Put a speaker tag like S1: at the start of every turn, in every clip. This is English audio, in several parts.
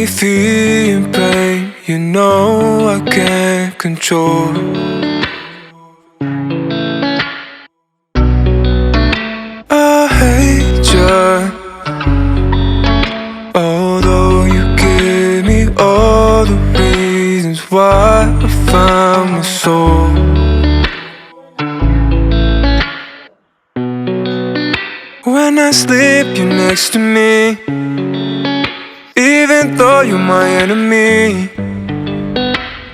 S1: me feeling pain, you know I can't control. I hate you, although you give me all the reasons why I found my soul. When I sleep, you're next to me, even though you're my enemy.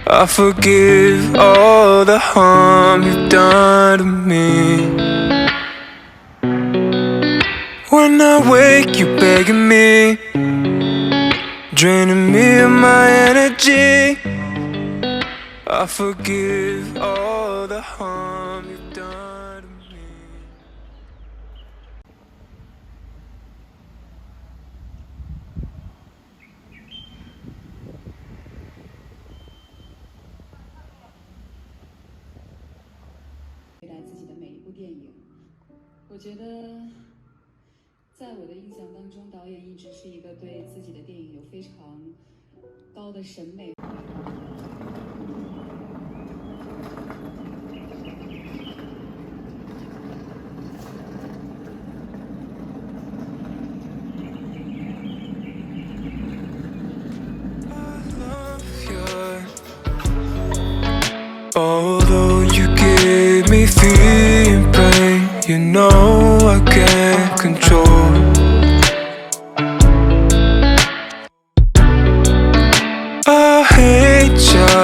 S1: I forgive all the harm you've done to me. When I wake, you're begging me, draining me of my energy. I forgive all the harm you've done to me.
S2: 我觉得在我的印象当中，导演一直是一个对自己的电影有非常高的审美。
S1: Although you give me feeling pain, you know I can't control. I hate you,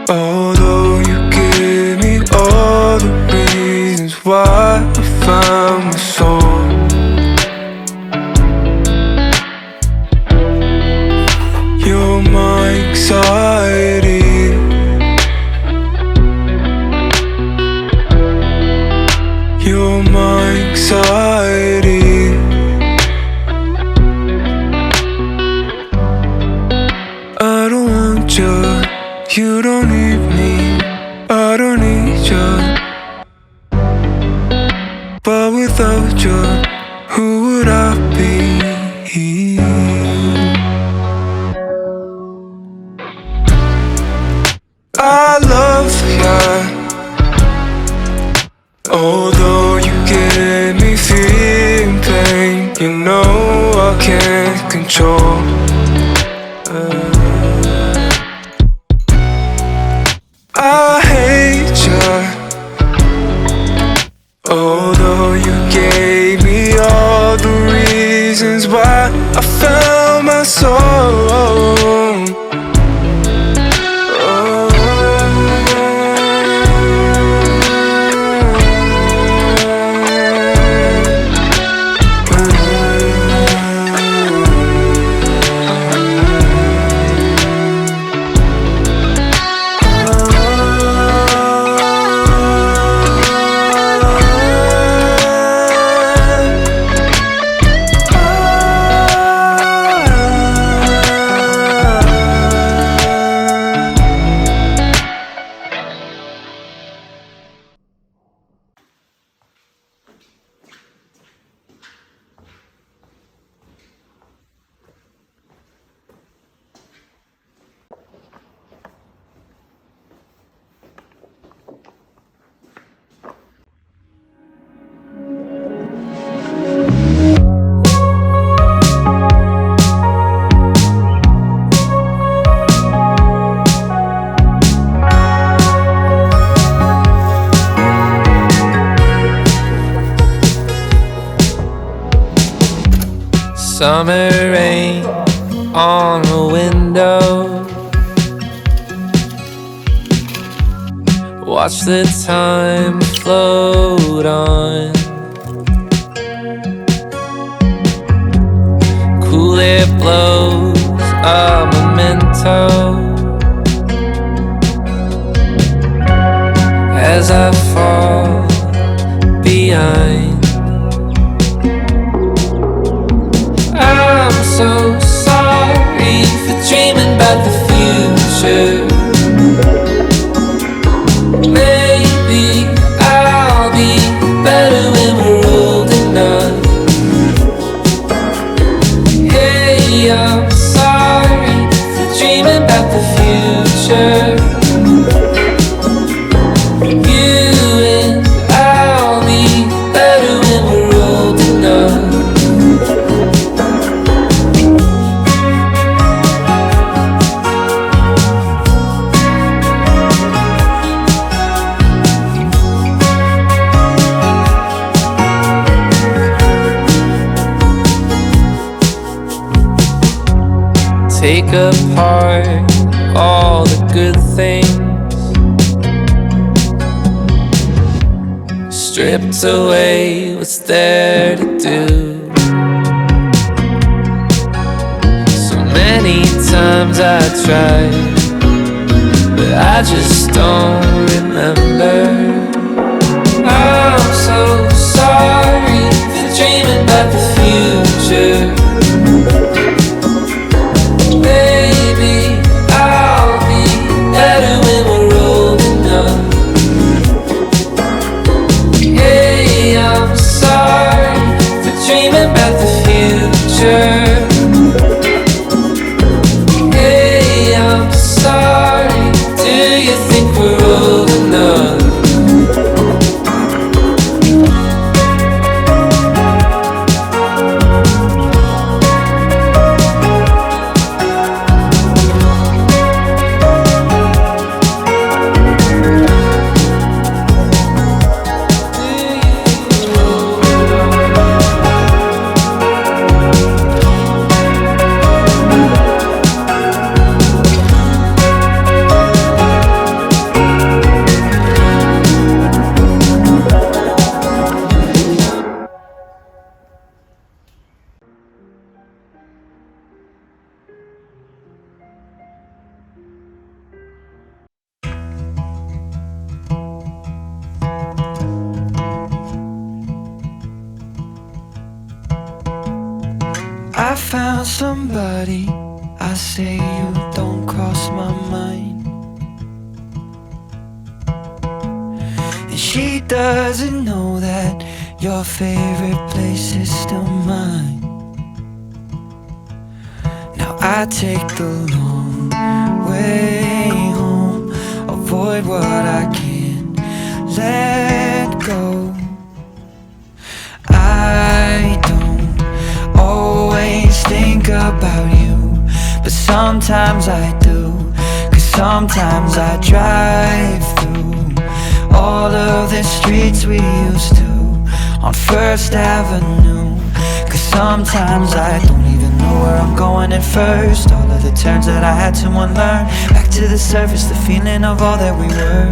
S1: although you give me all the reasons why I found my soul. You're my anxiety, you're my anxiety. I don't want you, you don't need me, I don't need you. But without you, who would I be? I love you, although you give me feeling pain, you know I can't control. I hate you, although you gave me all the reasons why I found my soul. Summer rain on the window, watch the time float on. Cool air blows a memento as I fall behind. I'm so sorry for dreaming about the future. Maybe I'll be better when we're old enough. Hey, take apart all the good things, stripped away what's there to do. So many times I tried, but I just don't remember. I'm so sorry for dreaming about the future. Baby, I'll be better when we're old enough. Hey, I'm sorry for dreaming about the future. Hey, I'm sorry, do you think we're old enough? I found somebody, I say you don't cross my mind. And she doesn't know that your favorite place is still mine. Now I take the long way home, avoid what I can't let go. I don't always think about you, but sometimes I do, 'cause sometimes I drive through all of the streets we used to on First Avenue. 'Cause sometimes I don't even know where I'm going at first. All of the turns that I had to unlearn, back to the surface, the feeling of all that we were.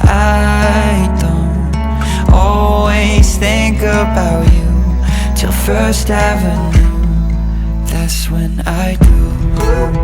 S1: I don't always think about you till First Avenue, that's when I do.